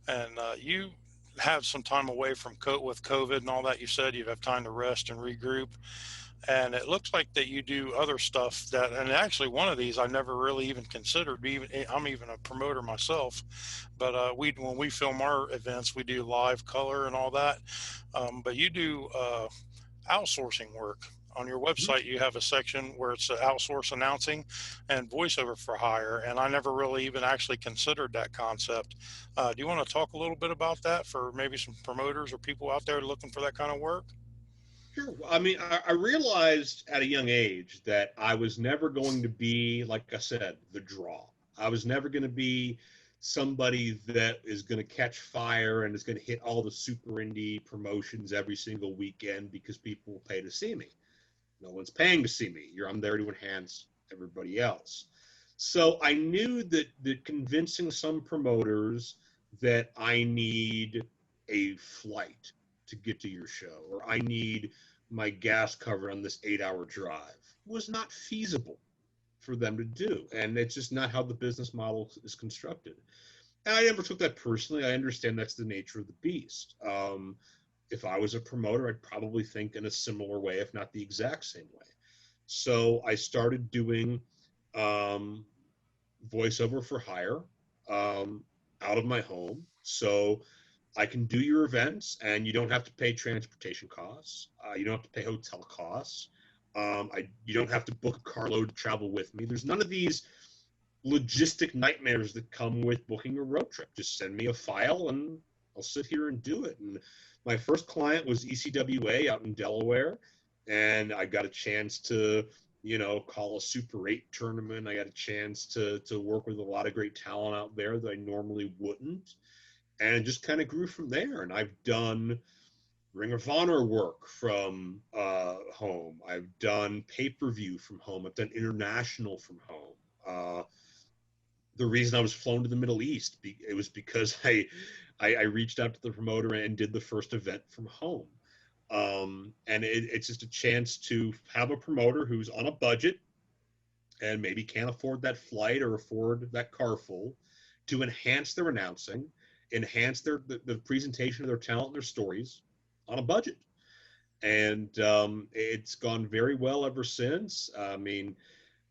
B: and you have some time away from with COVID and all that, you said you'd have time to rest and regroup. And it looks like that you do other stuff that, and actually one of these I never really even considered. Even I'm even a promoter myself, but when we film our events, we do live color and all that. But you do outsourcing work. On your website, you have a section where it's outsource announcing and voiceover for hire, and I never really even actually considered that concept. Do you want to talk a little bit about that for maybe some promoters or people out there looking for that kind of work?
D: Sure. I mean, I realized at a young age that I was never going to be, like I said, the draw. I was never going to be somebody that is going to catch fire and is going to hit all the super indie promotions every single weekend because people will pay to see me. No one's paying to see me. I'm there to enhance everybody else. So I knew that convincing some promoters that I need a flight to get to your show, or I need my gas covered on this 8-hour drive, was not feasible for them to do. And it's just not how the business model is constructed. And I never took that personally. I understand that's the nature of the beast. If I was a promoter, I'd probably think in a similar way, if not the exact same way. So I started doing voiceover for hire out of my home. So I can do your events and you don't have to pay transportation costs. You don't have to pay hotel costs. You don't have to book a carload to travel with me. There's none of these logistic nightmares that come with booking a road trip. Just send me a file and I'll sit here and do it. And my first client was ECWA out in Delaware, and I got a chance to, call a Super 8 tournament. I got a chance to work with a lot of great talent out there that I normally wouldn't, and it just kind of grew from there. And I've done Ring of Honor work from home. I've done pay-per-view from home. I've done international from home. The reason I was flown to the Middle East, it was because I reached out to the promoter and did the first event from home. And it's just a chance to have a promoter who's on a budget and maybe can't afford that flight or afford that car full to enhance their announcing, enhance the presentation of their talent and their stories on a budget. And it's gone very well ever since. I mean,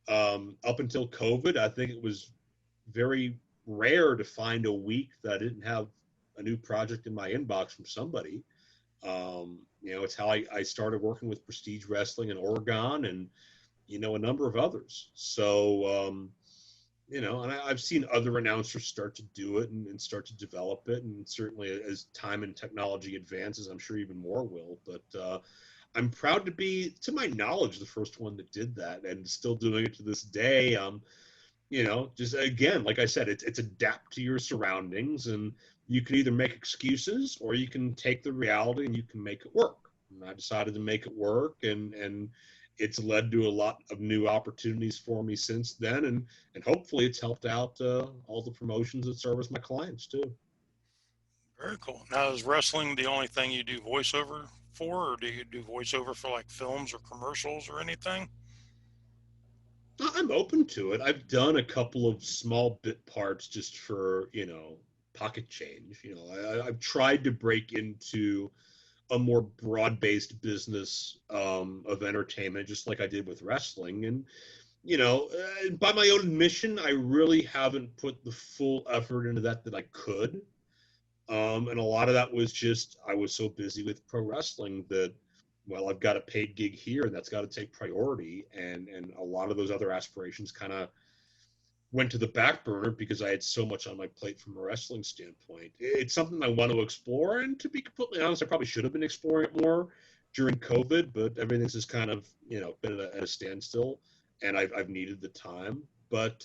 D: up until COVID, I think it was very rare to find a week that I didn't have a new project in my inbox from somebody. It's how I started working with Prestige Wrestling in Oregon and, a number of others. So, and I've seen other announcers start to do it and start to develop it. And certainly as time and technology advances, I'm sure even more will. But I'm proud to be, to my knowledge, the first one that did that and still doing it to this day. Just again, like I said, it's adapt to your surroundings, and you can either make excuses or you can take the reality and you can make it work. And I decided to make it work, and it's led to a lot of new opportunities for me since then, and hopefully it's helped out all the promotions that service my clients too.
B: Very cool. Now, is wrestling the only thing you do voiceover for, or do you do voiceover for like films or commercials or anything?
D: I'm open to it. I've done a couple of small bit parts just for, pocket change. I've tried to break into a more broad-based business of entertainment, just like I did with wrestling. And, by my own admission, I really haven't put the full effort into that I could. And a lot of that was just, I was so busy with pro wrestling that, well, I've got a paid gig here and that's got to take priority. And a lot of those other aspirations kind of went to the back burner because I had so much on my plate from a wrestling standpoint. It's something I want to explore. And to be completely honest, I probably should have been exploring it more during COVID, but everything's just kind of, been at a standstill, and I've needed the time. But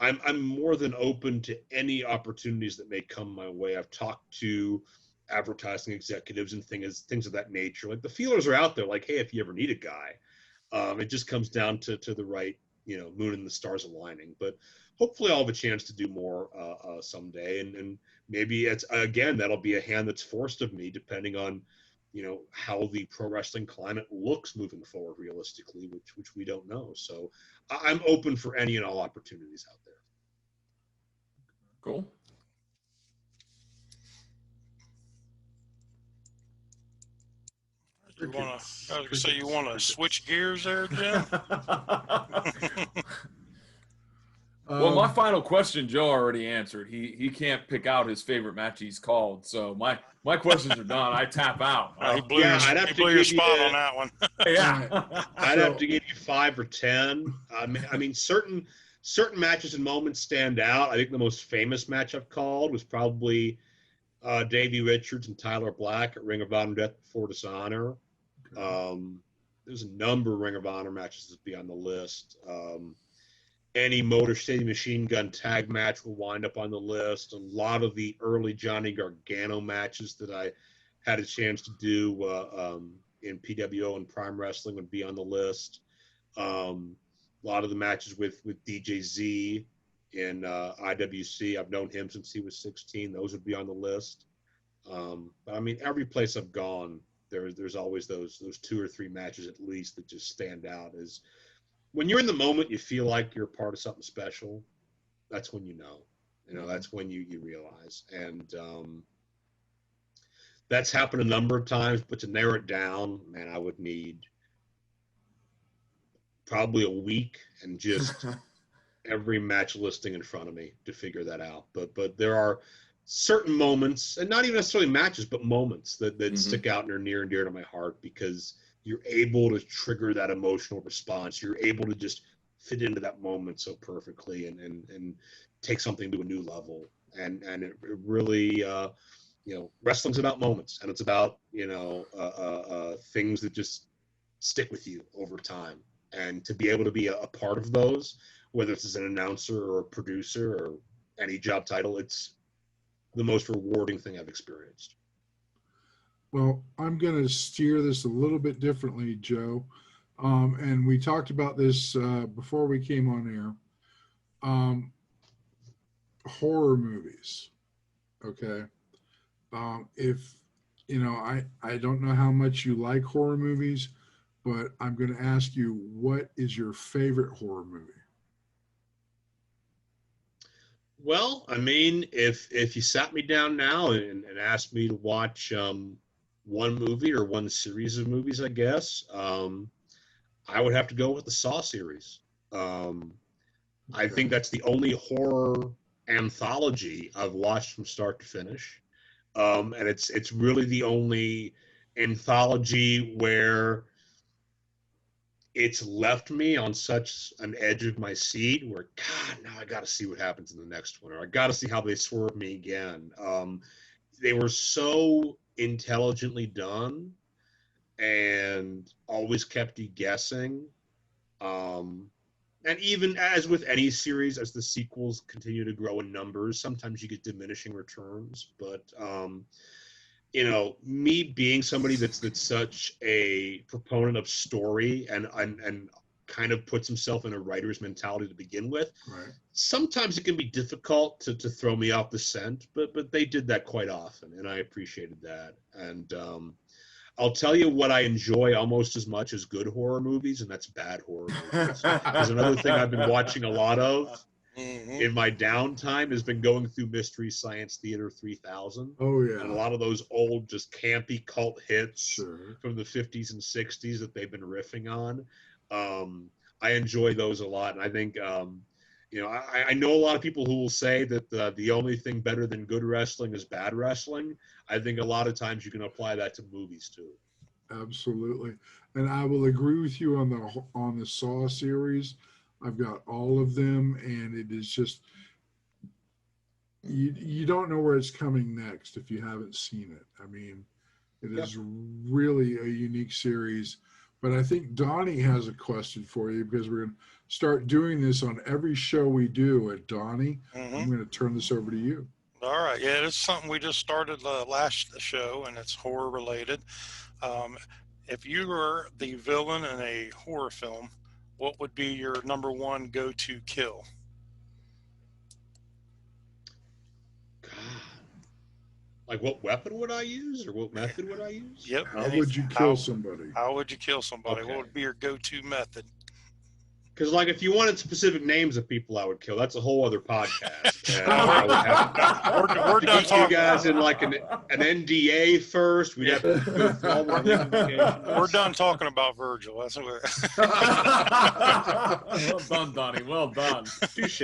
D: I'm more than open to any opportunities that may come my way. I've talked to advertising executives and things of that nature. Like the feelers are out there. Like, hey, if you ever need a guy, it just comes down to the right, moon and the stars aligning. But hopefully, I'll have a chance to do more someday, and maybe it's again that'll be a hand that's forced of me, depending on how the pro wrestling climate looks moving forward realistically, which we don't know. So I'm open for any and all opportunities out there.
C: Cool.
B: You want to? So you want to switch gears there, Jim?
C: Well, my final question, Joe already answered. He can't pick out his favorite match he's called. So my questions are done. I tap out.
B: He blew your spot on that one.
C: Yeah.
D: I'd have to give you 5 or 10. I mean, certain matches and moments stand out. I think the most famous match I've called was probably Davey Richards and Tyler Black at Ring of Honor Death Before Dishonor. There's a number of Ring of Honor matches that be on the list. Any Motor City Machine Gun tag match will wind up on the list. A lot of the early Johnny Gargano matches that I had a chance to do in PWO and Prime Wrestling would be on the list. A lot of the matches with DJ Z in IWC, I've known him since he was 16. Those would be on the list. But I mean, every place I've gone, there's always those 2 or 3 matches at least that just stand out as when you're in the moment, you feel like you're part of something special. That's when that's when you realize. And that's happened a number of times, but to narrow it down, man, I would need probably a week and just every match listing in front of me to figure that out. But there are certain moments, and not even necessarily matches, but moments that stick out and are near and dear to my heart because you're able to trigger that emotional response. You're able to just fit into that moment so perfectly and take something to a new level. And it really, wrestling's about moments, and it's about, things that just stick with you over time. And to be able to be a part of those, whether it's as an announcer or a producer or any job title, it's the most rewarding thing I've experienced.
A: Well, I'm going to steer this a little bit differently, Joe. And we talked about this before we came on air. Horror movies. Okay. If, I don't know how much you like horror movies, but I'm going to ask you, what is your favorite horror movie?
D: Well, I mean, if you sat me down now and asked me to watch one movie or one series of movies, I guess, I would have to go with the Saw series. I think that's the only horror anthology I've watched from start to finish. And it's really the only anthology where it's left me on such an edge of my seat where, God, now I got to see what happens in the next one, or I got to see how they swerve me again. They were so intelligently done and always kept you guessing. And even as with any series, as the sequels continue to grow in numbers, sometimes you get diminishing returns. But me being somebody that's such a proponent of story and kind of puts himself in a writer's mentality to begin with,
A: right.
D: Sometimes it can be difficult to throw me off the scent, but they did that quite often, and I appreciated that. And I'll tell you what I enjoy almost as much as good horror movies, and that's bad horror movies. There's another thing I've been watching a lot of in my downtime has been going through Mystery Science Theater 3000.
A: Oh, yeah.
D: And a lot of those old, just campy cult hits
A: Sure.
D: from the 50s and 60s that they've been riffing on. I enjoy those a lot. And I think, I know a lot of people who will say that the only thing better than good wrestling is bad wrestling. I think a lot of times you can apply that to movies too.
A: Absolutely. And I will agree with you on the Saw series. I've got all of them, and it is just you don't know where it's coming next if you haven't seen it. I mean, it is really a unique series But I think Donnie has a question for you because we're going to start doing this on every show we do. At Donnie, I'm going to turn this over to you.
B: All right. Yeah, it's something we just started last show, and it's horror related. If you were the villain in a horror film, what would be your #1 go-to kill?
D: God. Like, what weapon would I use, or what method would I use?
B: Yep.
A: How would you kill somebody?
B: How would you kill somebody?
D: Okay.
B: What would be your go-to method?
D: Because, like, if you wanted specific names of people I would kill, that's a whole other podcast. And
B: We're-
D: I would have
B: We're
D: to
B: done
D: get you
B: talking.
D: guys in, like, an NDA first. We'd have to go through all my ramifications.
B: We're done talking about Virgil. That's what
C: Well done, Donnie. Well done.
D: Touche.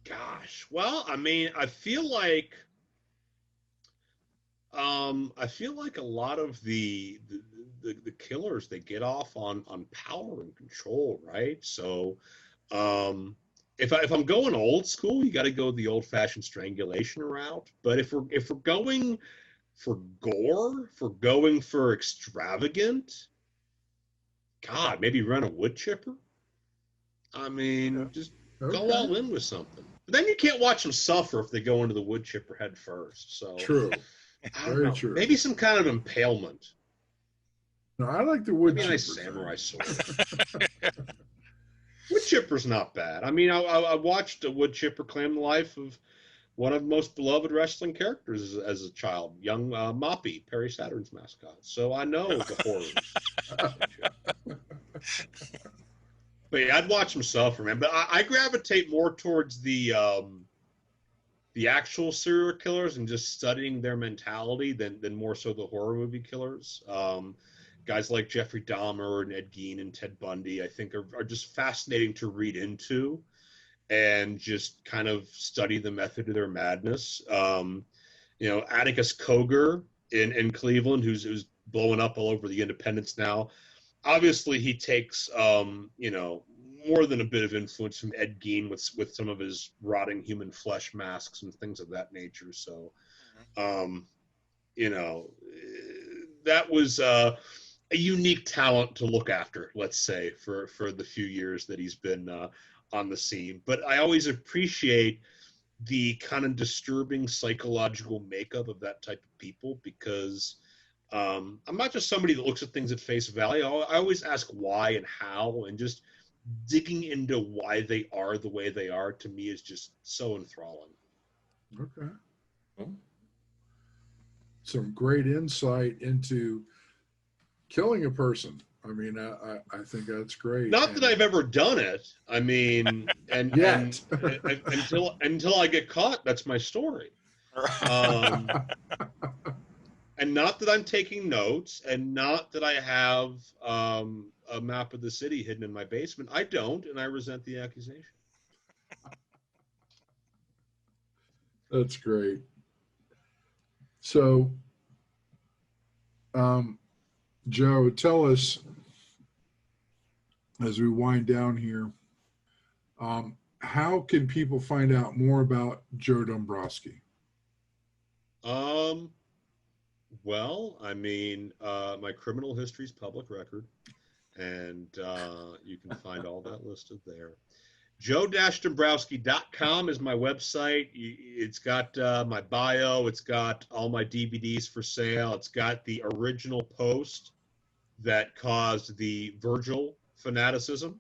D: Gosh. Well, I mean, I feel like a lot of the killers, they get off on power and control, right? So, if I'm going old school, you got to go the old-fashioned strangulation route. But if we're going for gore, if we're going for extravagant, God, maybe run a wood chipper. I mean, just go all in with something. But then you can't watch them suffer if they go into the wood chipper head first. So
A: True.
D: I don't
A: Very
D: know.
A: true.
D: Maybe some kind of impalement.
A: No, I like the wood
D: Maybe a nice
A: chipper
D: samurai
A: thing.
D: sword. Wood chipper's not bad. I mean, I watched a wood chipper claim the life of one of the most beloved wrestling characters as a child, young Moppy, Perry Saturn's mascot. So I know the horrors. But yeah, I'd watch him suffer, man. But I gravitate more towards the actual serial killers and just studying their mentality than more so the horror movie killers. Guys like Jeffrey Dahmer and Ed Gein and Ted Bundy, I think, are just fascinating to read into and just kind of study the method of their madness. Atticus Cogar in Cleveland, who's blowing up all over the independents now. Obviously, he takes, more than a bit of influence from Ed Gein with some of his rotting human flesh masks and things of that nature. So, that was a unique talent to look after, let's say, for the few years that he's been on the scene. But I always appreciate the kind of disturbing psychological makeup of that type of people because I'm not just somebody that looks at things at face value. I always ask why and how, and just digging into why they are the way they are, to me, is just so enthralling.
A: Okay. Some great insight into killing a person. I mean, I think that's great.
D: Not that I've ever done it. I mean, and until I get caught, that's my story. And not that I'm taking notes, and not that I have a map of the city hidden in my basement. I don't, and I resent the accusation.
A: That's great. So, Joe, tell us, as we wind down here, how can people find out more about Joe Dombrowski?
D: Well, I mean, my criminal history is public record, and you can find all that listed there. Joe-Dombrowski.com is my website. It's got my bio. It's got all my DVDs for sale. It's got the original post that caused the Virgil fanaticism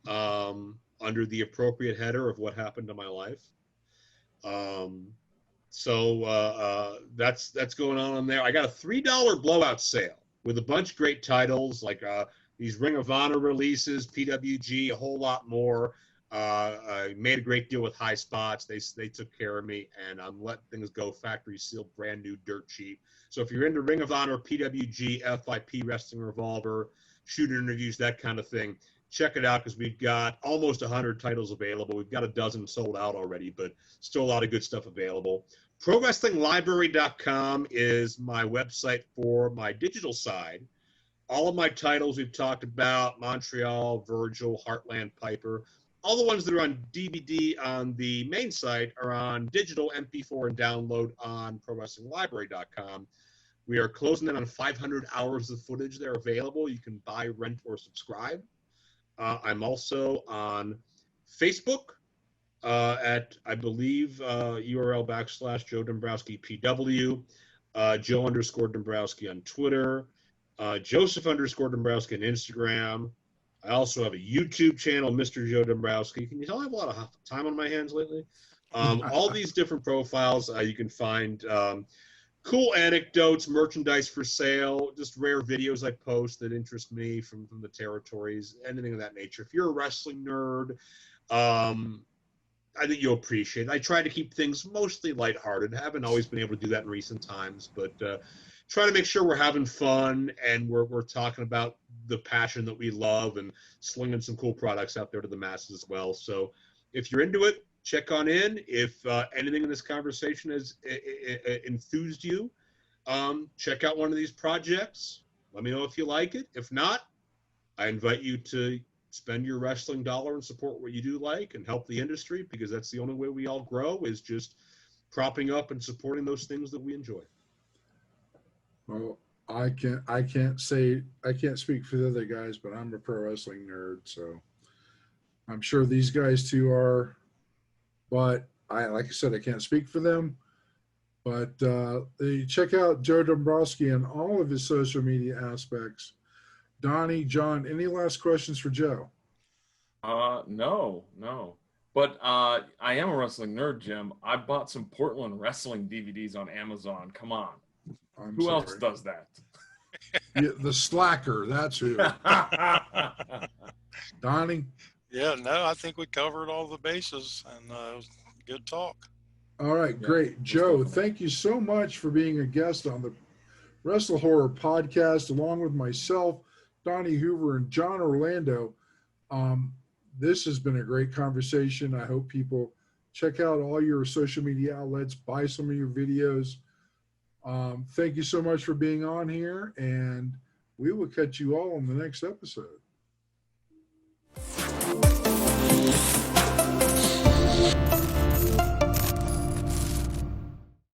D: under the appropriate header of what happened to my life. So that's going on there. I got a $3 blowout sale with a bunch of great titles like these Ring of Honor releases, PWG, a whole lot more. I made a great deal with High Spots. They took care of me, and I'm letting things go factory sealed, brand new, dirt cheap. So if you're into Ring of Honor, PWG, FIP, Wrestling Revolver, shooter interviews, that kind of thing, check it out because we've got almost 100 titles available. We've got a dozen sold out already, but still a lot of good stuff available. ProWrestlingLibrary.com is my website for my digital side. All of my titles we've talked about, Montreal, Virgil, Heartland, Piper, all the ones that are on DVD on the main site are on digital MP4 and download on ProWrestlingLibrary.com. We are closing in on 500 hours of footage there available. You can buy, rent, or subscribe. I'm also on Facebook at, I believe, URL / Joe Dombrowski PW, Joe _ Dombrowski on Twitter, Joseph _ Dombrowski on Instagram. I also have a YouTube channel, Mr. Joe Dombrowski. Can you tell I have a lot of time on my hands lately? All these different profiles, you can find cool anecdotes, merchandise for sale, just rare videos I post that interest me from the territories, anything of that nature. If you're a wrestling nerd, I think you'll appreciate it. I try to keep things mostly lighthearted. I haven't always been able to do that in recent times, but try to make sure we're having fun and we're talking about the passion that we love and slinging some cool products out there to the masses as well. So if you're into it, check on in. If anything in this conversation has enthused you, check out one of these projects. Let me know if you like it. If not, I invite you to spend your wrestling dollar and support what you do like and help the industry, because that's the only way we all grow, is just propping up and supporting those things that we enjoy.
A: Well, I can't speak for the other guys, but I'm a pro wrestling nerd, so I'm sure these guys too are. But like I said, I can't speak for them. But check out Joe Dombrowski on all of his social media aspects. Donnie, John, any last questions for Joe?
C: No. But I am a wrestling nerd, Jim. I bought some Portland wrestling DVDs on Amazon. Come on. Who else does that?
A: Yeah, the slacker, that's who. Donnie?
B: Yeah, no, I think we covered all the bases, and it was good talk.
A: All right, great. Joe, thank you so much for being a guest on the WrestleHorror podcast, along with myself, Donnie Hoover, and John Orlando. This has been a great conversation. I hope people check out all your social media outlets, buy some of your videos. Thank you so much for being on here, and we will catch you all on the next episode.